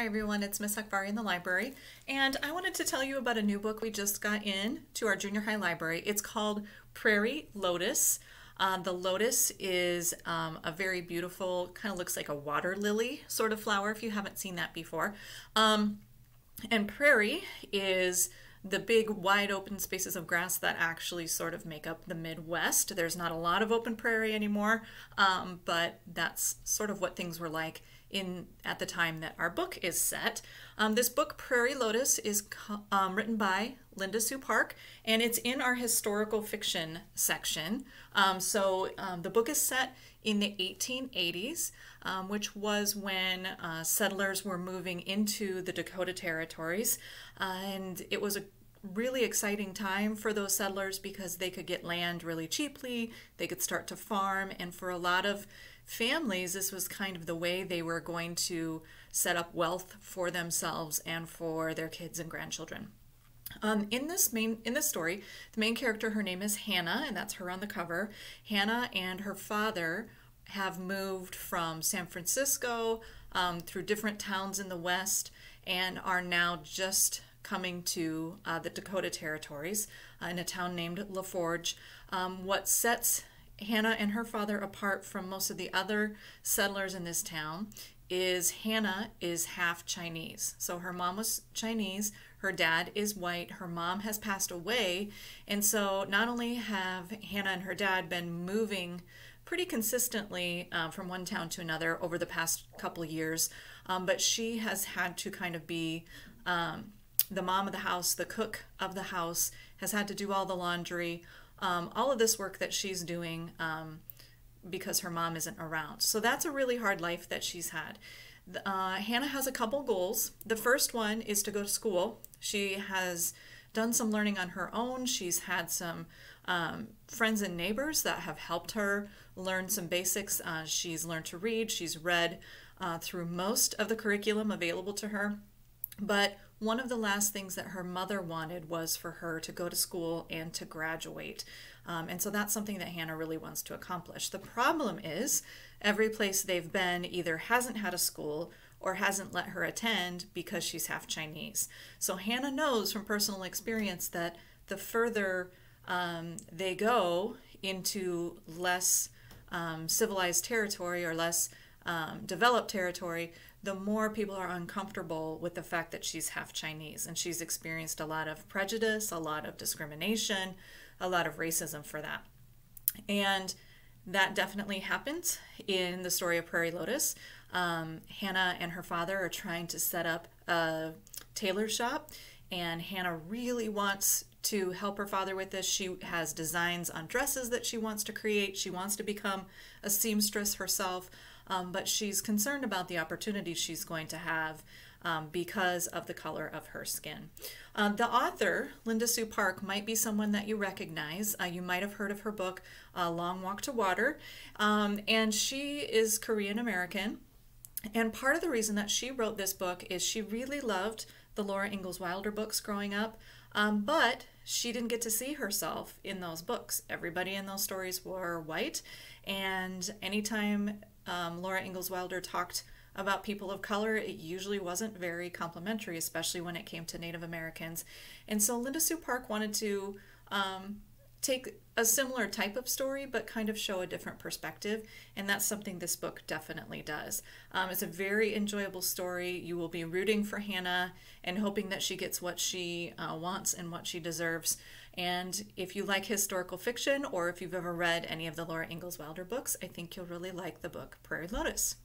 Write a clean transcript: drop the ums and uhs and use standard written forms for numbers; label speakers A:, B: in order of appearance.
A: Hi everyone, it's Miss Akbari in the library, and I wanted to tell you about a new book we just got in to our junior high library. It's called Prairie Lotus. The lotus is a very beautiful, kind of looks like a water lily sort of flower if you haven't seen that before. And prairie is the big wide open spaces of grass that actually sort of make up the Midwest. There's not a lot of open prairie anymore, but that's sort of what things were like at the time that our book is set. This book, Prairie Lotus, is written by Linda Sue Park, and it's in our historical fiction section. The book is set in the 1880s, which was when settlers were moving into the Dakota territories, and it was a really exciting time for those settlers because they could get land really cheaply, they could start to farm, and for a lot of families this was kind of the way they were going to set up wealth for themselves and for their kids and grandchildren. In this story, the main character, her name is Hannah, and that's her on the cover. Hannah and her father have moved from San Francisco through different towns in the West and are now just coming to the Dakota territories in a town named La Forge. What sets Hannah and her father apart from most of the other settlers in this town is Hannah is half Chinese. So her mom was Chinese, her dad is white, her mom has passed away, and so not only have Hannah and her dad been moving pretty consistently from one town to another over the past couple years, but she has had to kind of be the mom of the house, the cook of the house, has had to do all the laundry, all of this work that she's doing because her mom isn't around. So that's a really hard life that she's had. Hannah has a couple goals. The first one is to go to school. She has done some learning on her own. She's had some friends and neighbors that have helped her learn some basics. She's learned to read. She's read through most of the curriculum available to her. But one of the last things that her mother wanted was for her to go to school and to graduate. And so that's something that Hannah really wants to accomplish. The problem is every place they've been either hasn't had a school or hasn't let her attend because she's half Chinese. So Hannah knows from personal experience that the further they go into less civilized territory or less developed territory, the more people are uncomfortable with the fact that she's half Chinese, and she's experienced a lot of prejudice, a lot of discrimination, a lot of racism for that. And that definitely happens in the story of Prairie Lotus. Hannah and her father are trying to set up a tailor shop, and Hannah really wants to help her father with this. She has designs on dresses that she wants to create. She wants to become a seamstress herself, but she's concerned about the opportunities she's going to have because of the color of her skin. The author, Linda Sue Park, might be someone that you recognize. You might have heard of her book, Long Walk to Water, and she is Korean American. And part of the reason that she wrote this book is she really loved the Laura Ingalls Wilder books growing up, but she didn't get to see herself in those books. Everybody in those stories were white, and anytime Laura Ingalls Wilder talked about people of color, it usually wasn't very complimentary, especially when it came to Native Americans. And so Linda Sue Park wanted to take a similar type of story, but kind of show a different perspective, and that's something this book definitely does. It's a very enjoyable story. You will be rooting for Hannah and hoping that she gets what she wants and what she deserves. And if you like historical fiction, or if you've ever read any of the Laura Ingalls Wilder books, I think you'll really like the book Prairie Lotus.